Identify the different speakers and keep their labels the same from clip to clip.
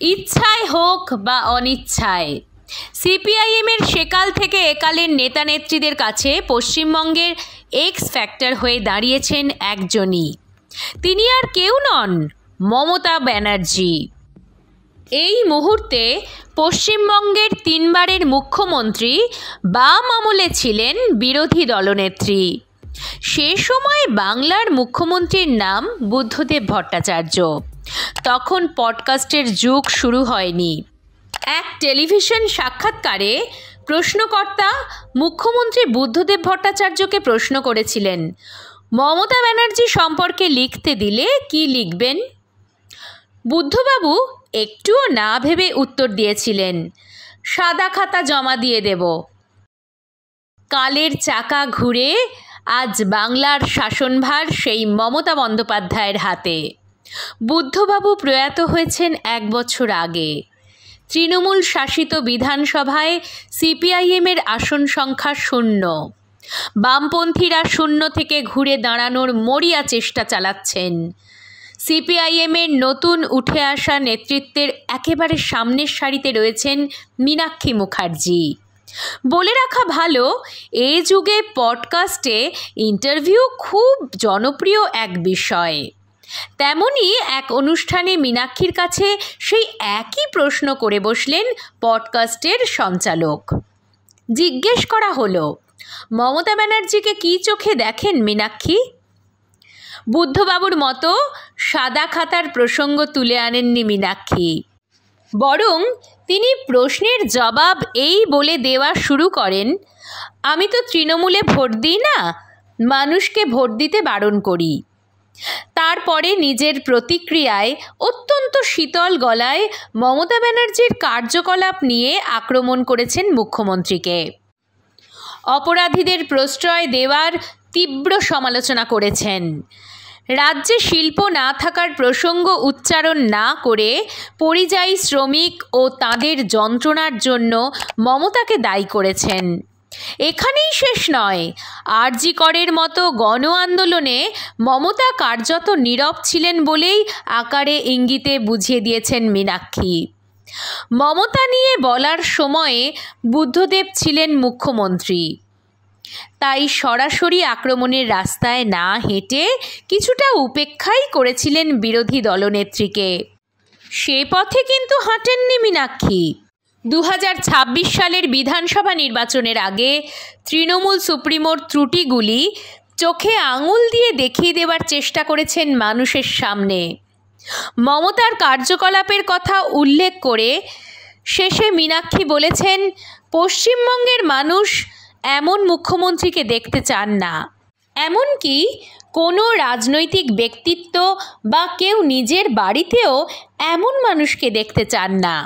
Speaker 1: ইচ্ছায় হোক বা অনিচ্ছায় সিপিআইএমের সেকাল থেকে একালের নেতা নেত্রীদের কাছে পশ্চিমবঙ্গের এক্স ফ্যাক্টর হয়ে দাঁড়িয়েছেন একজনই। তিনি আর কেউ নন, মমতা ব্যানার্জি। এই মুহূর্তে পশ্চিমবঙ্গের 3 বারের মুখ্যমন্ত্রী, বাম আমলে ছিলেন বিরোধী দলনেত্রী। সে সময় বাংলার মুখ্যমন্ত্রীর নাম বুদ্ধদেব ভট্টাচার্য। তখন পডকাস্টের যুগ শুরু হয়নি। এক টেলিভিশন সাক্ষাৎকারে প্রশ্নকর্তা মুখ্যমন্ত্রী বুদ্ধদেব ভট্টাচার্যকে প্রশ্ন করেছিলেন, মমতা ব্যানার্জি সম্পর্কে লিখতে দিলে কি লিখবেন? বুদ্ধবাবু একটুও না ভেবে উত্তর দিয়েছিলেন, সাদা খাতা জমা দিয়ে দেব। কালের চাকা ঘুরে আজ বাংলার শাসনভার সেই মমতা বন্দ্যোপাধ্যায়ের হাতে। বুদ্ধবাবু প্রয়াত হয়েছেন 1 বছর আগে। তৃণমূল শাসিত বিধানসভায় সিপিআইএমের আসন সংখ্যা 0। বামপন্থীরা 0 থেকে ঘুরে দাঁড়ানোর মরিয়া চেষ্টা চালাচ্ছেন। সিপিআইএমের নতুন উঠে আসা নেতৃত্বের একেবারে সামনের সারিতে রয়েছেন মীনাক্ষী মুখার্জি। বলে রাখা ভালো, এই যুগে পডকাস্টে ইন্টারভিউ খুব জনপ্রিয় এক বিষয়। তেমনই এক অনুষ্ঠানে মীনাক্ষীর কাছে সেই একই প্রশ্ন করে বসলেন পডকাস্টের সঞ্চালক। জিজ্ঞেস করা হলো, মমতা ব্যানার্জিকে কী চোখে দেখেন মীনাক্ষী? বুদ্ধবাবুর মতো সাদা খাতার প্রসঙ্গ তুলে আনেননি মীনাক্ষী, বরং তিনি প্রশ্নের জবাব এই বলে দেওয়া শুরু করেন, আমি তো তৃণমূলে ভোট দিই না, মানুষকে ভোট দিতে বারণ করি। তারপরে নিজের প্রতিক্রিয়ায় অত্যন্ত শীতল গলায় মমতা ব্যানার্জির কার্যকলাপ নিয়ে আক্রমণ করেছেন মুখ্যমন্ত্রীকে। অপরাধীদের প্রশ্রয় দেওয়ার তীব্র সমালোচনা করেছেন। রাজ্যে শিল্প না থাকার প্রসঙ্গ উচ্চারণ না করে পরিযায়ী শ্রমিক ও তাদের যন্ত্রণার জন্য মমতাকে দায়ী করেছেন। এখানেই শেষ নয়, আরজি করের মতো গণ আন্দোলনে মমতা কার্যত নীরব ছিলেন বলেই আকারে ইঙ্গিতে বুঝিয়ে দিয়েছেন মীনাক্ষী। মমতা নিয়ে বলার সময়ে বুদ্ধদেব ছিলেন মুখ্যমন্ত্রী, তাই সরাসরি আক্রমণের রাস্তায় না হেঁটে কিছুটা উপেক্ষাই করেছিলেন বিরোধী দলনেত্রীকে। সে পথে কিন্তু হাঁটেননি মীনাক্ষী। 2026 সালের বিধানসভা নির্বাচনের আগে তৃণমূল সুপ্রিমোর ত্রুটিগুলি চোখে আঙুল দিয়ে দেখিয়ে দেওয়ার চেষ্টা করেছেন মানুষের সামনে। মমতার কার্যকলাপের কথা উল্লেখ করে শেষে মীনাক্ষী বলেছেন, পশ্চিমবঙ্গের মানুষ এমন মুখ্যমন্ত্রীকে দেখতে চান না। এমনকি কোনো রাজনৈতিক ব্যক্তিত্ব বা কেউ নিজের বাড়িতেও এমন মানুষকে দেখতে চান না।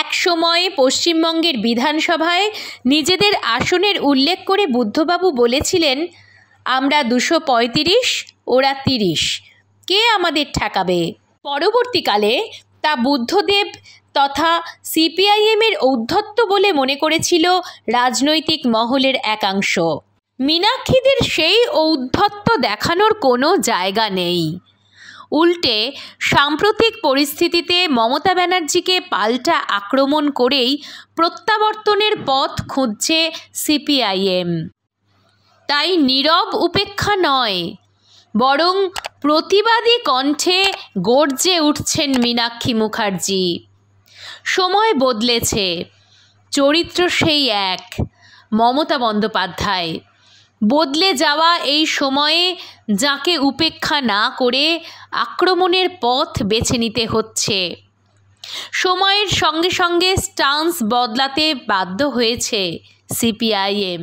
Speaker 1: এক সময়ে পশ্চিমবঙ্গের বিধানসভায় নিজেদের আসনের উল্লেখ করে বুদ্ধবাবু বলেছিলেন, আমরা 235, ওরা 30, কে আমাদের ঠেকাবে? পরবর্তীকালে তা বুদ্ধদেব তথা সিপিআইএমের ঔদ্ধত্য বলে মনে করেছিল রাজনৈতিক মহলের একাংশ। মীনাক্ষীদের সেই ঔদ্ধত্য দেখানোর কোনো জায়গা নেই। উল্টে সাম্প্রতিক পরিস্থিতিতে মমতা ব্যানার্জিকে পাল্টা আক্রমণ করেই প্রত্যাবর্তনের পথ খুঁজছে সিপিআইএম। তাই নীরব উপেক্ষা নয়, বরং প্রতিবাদী কণ্ঠে গর্জে উঠছেন মীনাক্ষী মুখার্জি। সময় বদলেছে, চরিত্র সেই এক, মমতা বন্দ্যোপাধ্যায়। বদলে যাওয়া এই সময়ে যাকে উপেক্ষা না করে আক্রমণের পথ বেছে নিতে হচ্ছে। সময়ের সঙ্গে সঙ্গে স্টান্স বদলাতে বাধ্য হয়েছে সিপিআইএম।